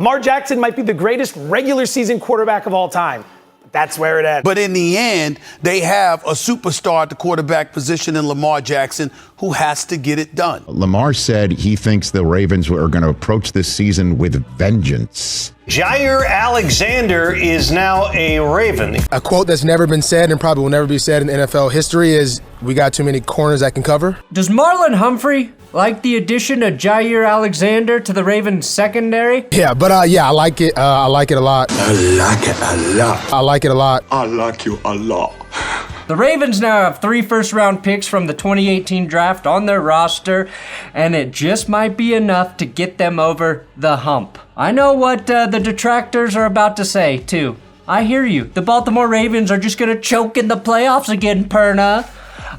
Lamar Jackson might be the greatest regular season quarterback of all time. That's where it ends. But in the end, they have a superstar at the quarterback position in Lamar Jackson who has to get it done. Lamar said he thinks the Ravens are going to approach this season with vengeance. Jaire Alexander is now a Raven. A quote that's never been said and probably will never be said in NFL history is, "We got too many corners that can cover." Does Marlon Humphrey like the addition of Jaire Alexander to the Ravens secondary? Yeah, but I like it. I like it a lot. I like it a lot. I like it a lot. I like you a lot. The Ravens now have 3 first-round picks from the 2018 draft on their roster, and it just might be enough to get them over the hump. I know what the detractors are about to say, too. I hear you. The Baltimore Ravens are just going to choke in the playoffs again, Perna.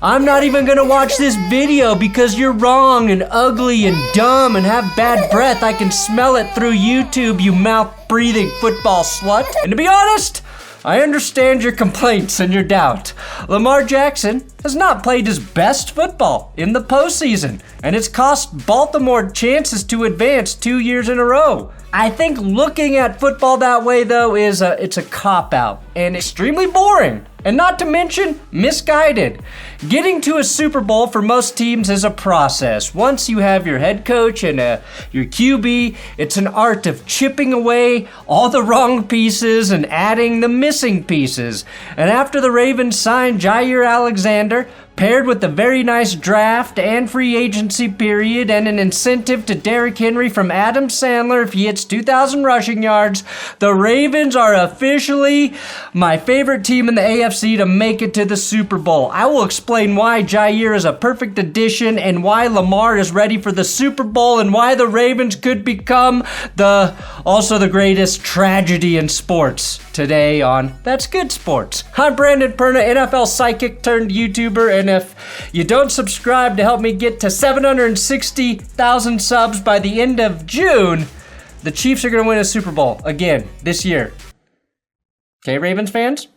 I'm not even going to watch this video because you're wrong and ugly and dumb and have bad breath. I can smell it through YouTube, you mouth-breathing football slut. And to be honest, I understand your complaints and your doubt. Lamar Jackson has not played his best football in the postseason, and it's cost Baltimore chances to advance 2 years in a row. I think looking at football that way, though, it's a cop-out and extremely boring. And not to mention, misguided. Getting to a Super Bowl for most teams is a process. Once you have your head coach and your QB, it's an art of chipping away all the wrong pieces and adding the missing pieces. And after the Ravens signed Jaire Alexander, paired with a very nice draft and free agency period and an incentive to Derrick Henry from Adam Sandler if he hits 2,000 rushing yards, the Ravens are officially my favorite team in the AFC to make it to the Super Bowl. I will explain why Jaire is a perfect addition and why Lamar is ready for the Super Bowl and why the Ravens could become also the greatest tragedy in sports today on That's Good Sports. I'm Brandon Perna, NFL psychic turned YouTuber, and if you don't subscribe to help me get to 760,000 subs by the end of June, the Chiefs are going to win a Super Bowl again this year. Okay, Ravens fans?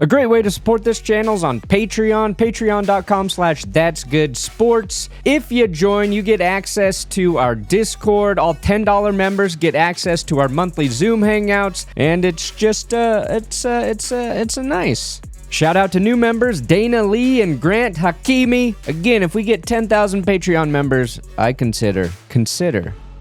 A great way to support this channel is on Patreon, patreon.com/thatsgoodsports. If you join, you get access to our Discord. All $10 members get access to our monthly Zoom hangouts, and it's just, it's a nice. Shout out to new members, Dana Lee and Grant Hakimi. Again, if we get 10,000 Patreon members, I consider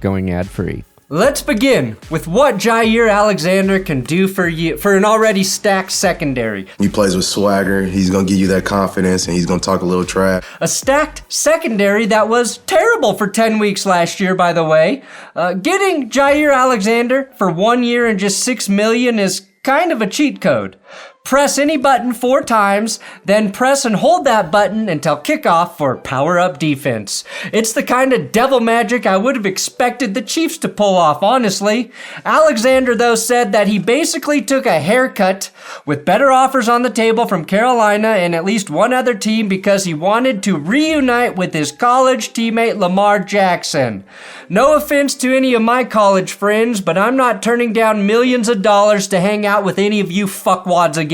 going ad-free. Let's begin with what Jaire Alexander can do for you for an already stacked secondary. He plays with swagger. He's going to give you that confidence, and he's going to talk a little trash. A stacked secondary that was terrible for 10 weeks last year, by the way. Getting Jaire Alexander for 1 year and just $6 million is kind of a cheat code. Press any button 4 times, then press and hold that button until kickoff for power-up defense. It's the kind of devil magic I would have expected the Chiefs to pull off, honestly. Alexander, though, said that he basically took a haircut with better offers on the table from Carolina and at least one other team because he wanted to reunite with his college teammate Lamar Jackson. No offense to any of my college friends, but I'm not turning down millions of dollars to hang out with any of you fuckwads again.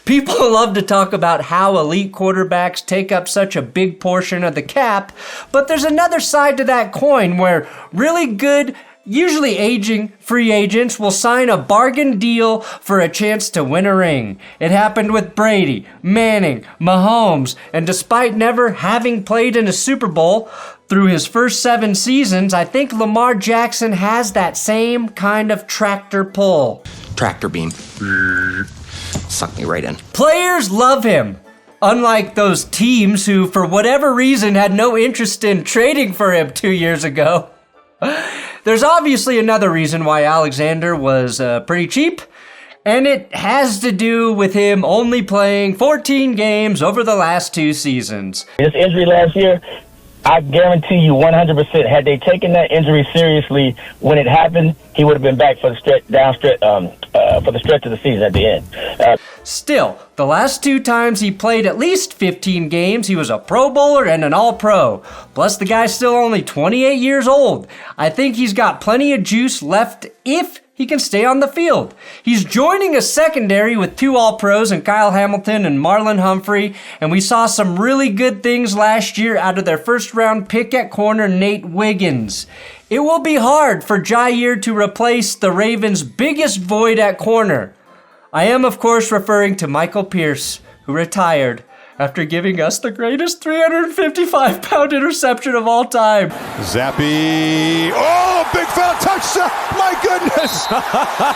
People love to talk about how elite quarterbacks take up such a big portion of the cap, but there's another side to that coin where really good, usually aging free agents will sign a bargain deal for a chance to win a ring. It happened with Brady, Manning, Mahomes, and despite never having played in a Super Bowl through his first 7 seasons, I think Lamar Jackson has that same kind of tractor pull. Tractor beam. Suck me right in. Players love him. Unlike those teams who, for whatever reason, had no interest in trading for him 2 years ago. There's obviously another reason why Alexander was pretty cheap, and it has to do with him only playing 14 games over the last 2 seasons. This injury last year, I guarantee you 100%, had they taken that injury seriously when it happened, he would have been back for the stretch of the season at the end. Still, the last 2 times he played at least 15 games, he was a Pro Bowler and an All-Pro. Plus, the guy's still only 28 years old. I think he's got plenty of juice left if he can stay on the field. He's joining a secondary with 2 All-Pros in Kyle Hamilton and Marlon Humphrey, and we saw some really good things last year out of their first-round pick at corner, Nate Wiggins. It will be hard for Jaire to replace the Ravens' biggest void at corner. I am, of course, referring to Michael Pierce, who retired after giving us the greatest 355-pound interception of all time. Zappy. Oh, big foul touchdown. My goodness.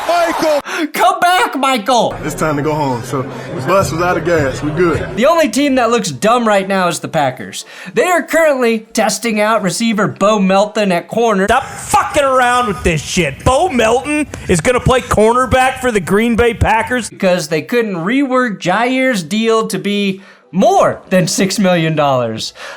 Michael. Come back, Michael. It's time to go home. So the bus was out of gas. We're good. The only team that looks dumb right now is the Packers. They are currently testing out receiver Bo Melton at corner. Stop fucking around with this shit. Bo Melton is going to play cornerback for the Green Bay Packers because they couldn't rework Jaire's deal to be more than $6 million.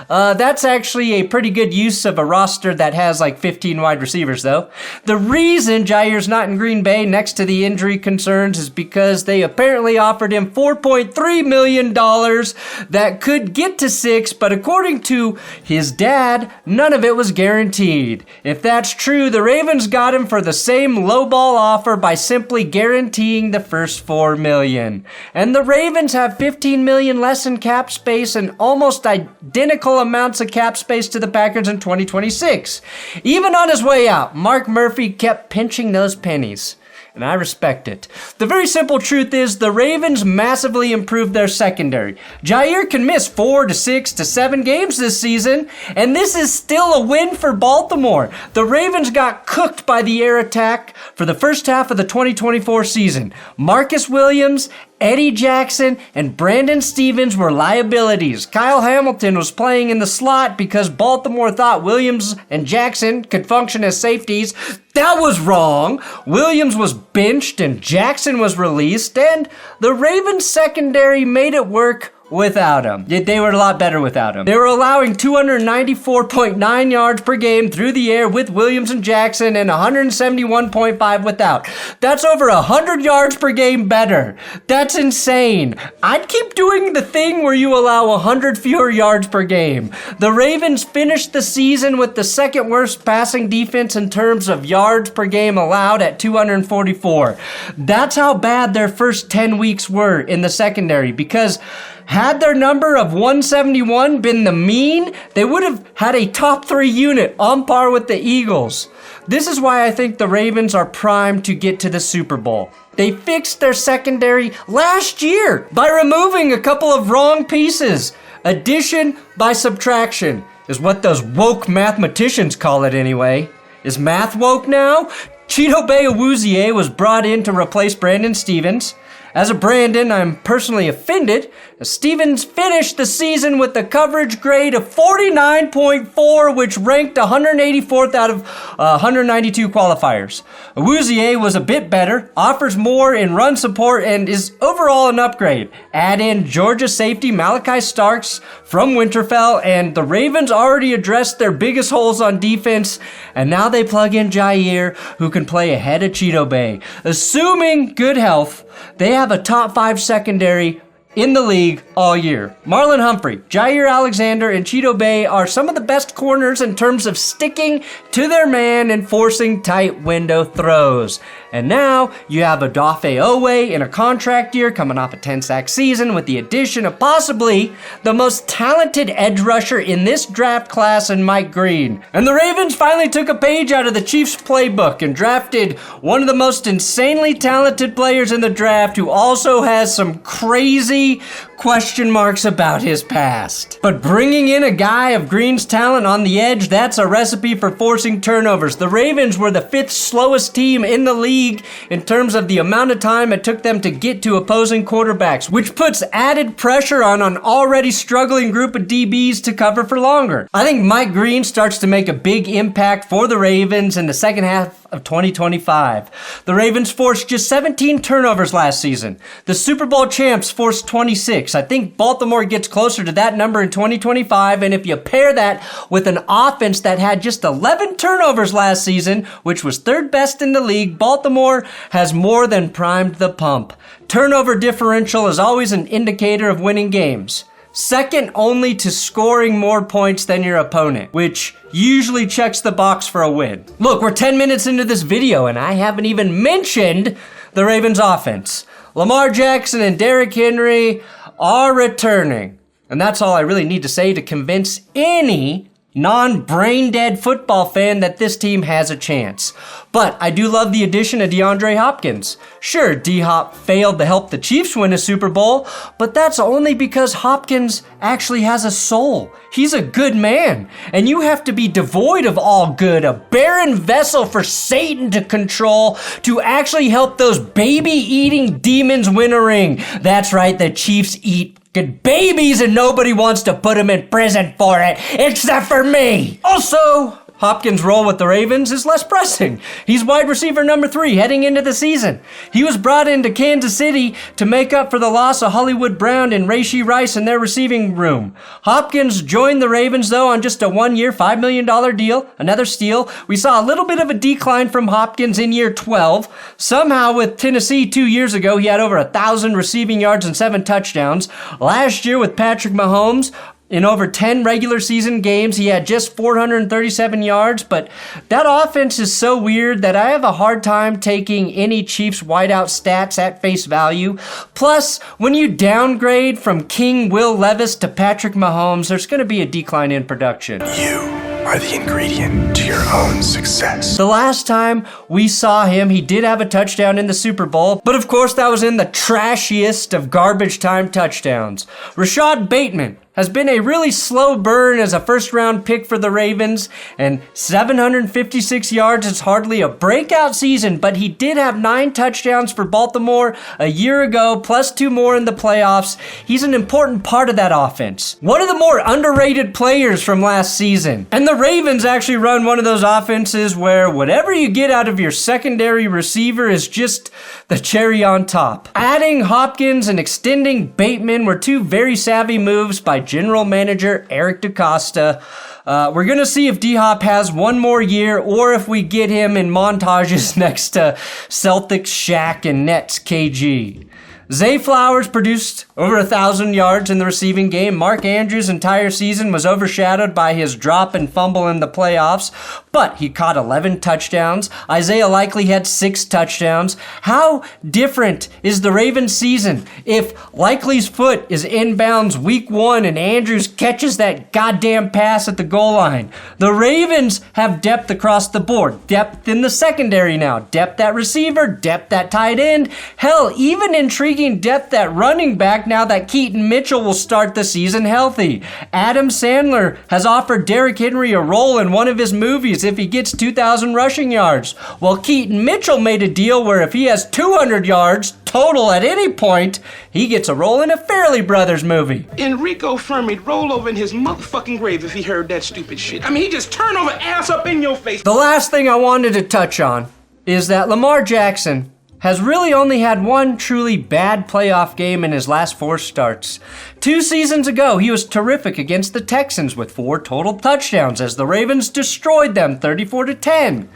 That's actually a pretty good use of a roster that has like 15 wide receivers, though. The reason Jaire's not in Green Bay next to the injury concerns is because they apparently offered him $4.3 million that could get to 6, but according to his dad, none of it was guaranteed. If that's true, the Ravens got him for the same lowball offer by simply guaranteeing the first $4 million. And the Ravens have $15 million less in cap space and almost identical amounts of cap space to the Packers in 2026. Even on his way out, Mark Murphy kept pinching those pennies, and I respect it. The very simple truth is the Ravens massively improved their secondary. Jaire can miss 4 to 6 to 7 games this season, and this is still a win for Baltimore. The Ravens got cooked by the air attack for the first half of the 2024 season. Marcus Williams, Eddie Jackson, and Brandon Stevens were liabilities. Kyle Hamilton was playing in the slot because Baltimore thought Williams and Jackson could function as safeties. That was wrong. Williams was benched and Jackson was released, and the Ravens secondary made it work without him. They were a lot better without him. They were allowing 294.9 yards per game through the air with Williams and Jackson and 171.5 without. That's over 100 yards per game better. That's insane. I'd keep doing the thing where you allow 100 fewer yards per game. The Ravens finished the season with the second worst passing defense in terms of yards per game allowed at 244. That's how bad their first 10 weeks were in the secondary, because had their number of 171 been the mean, they would have had a top 3 unit on par with the Eagles. This is why I think the Ravens are primed to get to the Super Bowl. They fixed their secondary last year by removing a couple of wrong pieces. Addition by subtraction is what those woke mathematicians call it anyway. Is math woke now? Chidobe Awuzie was brought in to replace Brandon Stevens. As a Brandon, I'm personally offended. Stevens finished the season with a coverage grade of 49.4, which ranked 184th out of 192 qualifiers. Awuzie was a bit better, offers more in run support, and is overall an upgrade. Add in Georgia safety Malachi Starks from Winterfell, and the Ravens already addressed their biggest holes on defense, and now they plug in Jaire, who can play ahead of Chidobe. Assuming good health, they have a top 5 secondary in the league all year. Marlon Humphrey, Jaire Alexander, and Chidobe are some of the best corners in terms of sticking to their man and forcing tight window throws. And now you have Odafe Owe in a contract year coming off a 10-sack season with the addition of possibly the most talented edge rusher in this draft class in Mike Green. And the Ravens finally took a page out of the Chiefs playbook and drafted one of the most insanely talented players in the draft who also has some crazy question marks about his past. But bringing in a guy of Green's talent on the edge, that's a recipe for forcing turnovers. The Ravens were the 5th slowest team in the league in terms of the amount of time it took them to get to opposing quarterbacks, which puts added pressure on an already struggling group of DBs to cover for longer. I think Mike Green starts to make a big impact for the Ravens in the second half of 2025. The Ravens forced just 17 turnovers last season. The Super Bowl champs forced 26. I think Baltimore gets closer to that number in 2025, and if you pair that with an offense that had just 11 turnovers last season, which was 3rd best in the league, Baltimore has more than primed the pump. Turnover differential is always an indicator of winning games. second only to scoring more points than your opponent, which usually checks the box for a win. Look, we're 10 minutes into this video and I haven't even mentioned the Ravens offense. Lamar Jackson and Derrick Henry are returning. And that's all I really need to say to convince any non-brain-dead football fan that this team has a chance. But I do love the addition of DeAndre Hopkins. Sure, D-Hop failed to help the Chiefs win a Super Bowl, but that's only because Hopkins actually has a soul. He's a good man, and you have to be devoid of all good, a barren vessel for Satan to control, to actually help those baby-eating demons win a ring. That's right, the Chiefs eat good babies and nobody wants to put them in prison for it, except for me. Also, Hopkins' role with the Ravens is less pressing. He's wide receiver number 3 heading into the season. He was brought into Kansas City to make up for the loss of Hollywood Brown and Rashee Rice in their receiving room. Hopkins joined the Ravens, though, on just a 1-year, $5 million deal, another steal. We saw a little bit of a decline from Hopkins in year 12. Somehow, with Tennessee 2 years ago, he had over 1,000 receiving yards and 7 touchdowns. Last year with Patrick Mahomes, in over 10 regular season games, he had just 437 yards, but that offense is so weird that I have a hard time taking any Chiefs wideout stats at face value. Plus, when you downgrade from King Will Levis to Patrick Mahomes, there's going to be a decline in production. You are the ingredient to your own success. The last time we saw him, he did have a touchdown in the Super Bowl, but of course that was in the trashiest of garbage time touchdowns. Rashod Baitman has been a really slow burn as a first-round pick for the Ravens, and 756 yards is hardly a breakout season, but he did have 9 touchdowns for Baltimore a year ago, plus 2 more in the playoffs. He's an important part of that offense. One of the more underrated players from last season. And the Ravens actually run one of those offenses where whatever you get out of your secondary receiver is just the cherry on top. Adding Hopkins and extending Bateman were 2 very savvy moves by General Manager Eric DeCosta. We're going to see if D-Hop has one more year or if we get him in montages next to Celtics Shaq and Nets KG. Zay Flowers produced over 1,000 yards in the receiving game. Mark Andrews' entire season was overshadowed by his drop and fumble in the playoffs, but he caught 11 touchdowns. Isaiah Likely had 6 touchdowns. How different is the Ravens season if Likely's foot is inbounds week 1 and Andrews catches that goddamn pass at the goal line? The Ravens have depth across the board. Depth in the secondary now. Depth at receiver. Depth at tight end. Hell, even intriguing depth at running back now that Keaton Mitchell will start the season healthy. Adam Sandler has offered Derrick Henry a role in one of his movies if he gets 2,000 rushing yards. Well, Keaton Mitchell made a deal where if he has 200 yards total at any point, he gets a role in a Farrelly Brothers movie. Enrico Fermi'd roll over in his motherfucking grave if he heard that stupid shit. I mean, he just turned over ass up in your face. The last thing I wanted to touch on is that Lamar Jackson has really only had one truly bad playoff game in his last 4 starts. 2 seasons ago, he was terrific against the Texans with 4 total touchdowns as the Ravens destroyed them 34-10.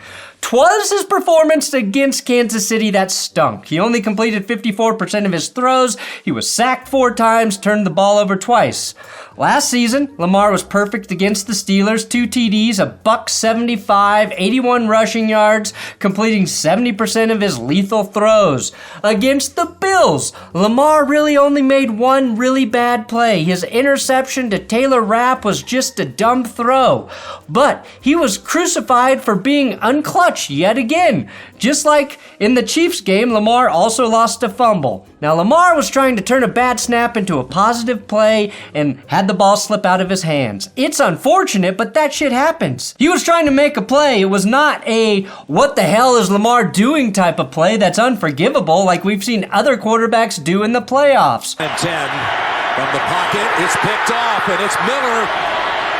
'Twas his performance against Kansas City that stunk. He only completed 54% of his throws. He was sacked 4 times, turned the ball over twice. Last season, Lamar was perfect against the Steelers, 2 TDs, a $175, 81 rushing yards, completing 70% of his lethal throws. Against the Bills, Lamar really only made one really bad play. His interception to Taylor Rapp was just a dumb throw. But he was crucified for being unclutched yet again. Just like in the Chiefs game, Lamar also lost a fumble. Now, Lamar was trying to turn a bad snap into a positive play and had the ball slip out of his hands. It's unfortunate, but that shit happens. He was trying to make a play. It was not a what the hell is Lamar doing type of play that's unforgivable like we've seen other quarterbacks do in the playoffs. And 10 from the pocket. It's picked off, and it's Miller.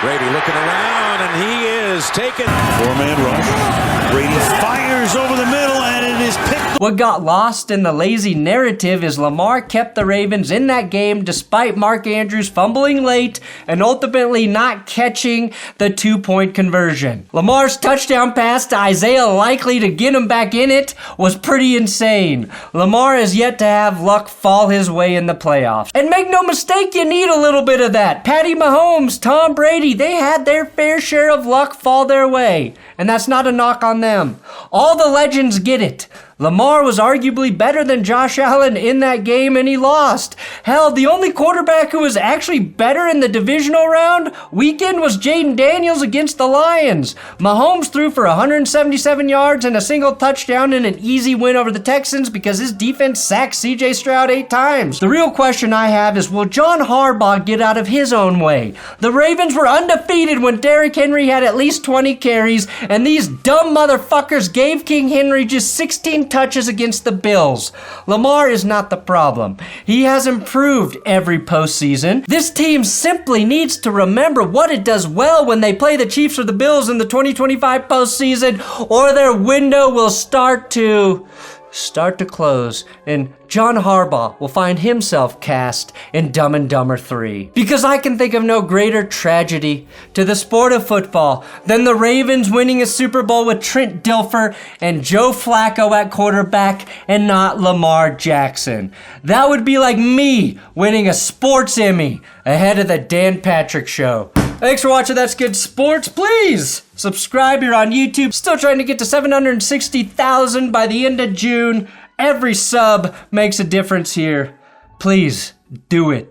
Brady looking around, and he is taken. Four-man rush. Brady fires over the middle, and it is picked. What got lost in the lazy narrative is Lamar kept the Ravens in that game despite Mark Andrews fumbling late and ultimately not catching the 2-point conversion. Lamar's touchdown pass to Isaiah Likely to get him back in it was pretty insane. Lamar has yet to have luck fall his way in the playoffs. And make no mistake, you need a little bit of that. Patty Mahomes, Tom Brady, they had their fair share of luck fall their way. And that's not a knock on them. All the legends get it. Lamar was arguably better than Josh Allen in that game, and he lost. Hell, the only quarterback who was actually better in the divisional round weekend was Jaden Daniels against the Lions. Mahomes threw for 177 yards and a single touchdown in an easy win over the Texans because his defense sacked C.J. Stroud 8 times. The real question I have is, will John Harbaugh get out of his own way? The Ravens were undefeated when Derrick Henry had at least 20 carries, and these dumb motherfuckers gave King Henry just 16 touches against the Bills. Lamar is not the problem. He has improved every postseason. This team simply needs to remember what it does well when they play the Chiefs or the Bills in the 2025 postseason, or their window will start to close, and John Harbaugh will find himself cast in Dumb and Dumber 3. Because I can think of no greater tragedy to the sport of football than the Ravens winning a Super Bowl with Trent Dilfer and Joe Flacco at quarterback and not Lamar Jackson. That would be like me winning a sports Emmy ahead of the Dan Patrick Show. Thanks for watching That's Good Sports. Please subscribe here on YouTube. Still trying to get to 760,000 by the end of June. Every sub makes a difference here. Please do it.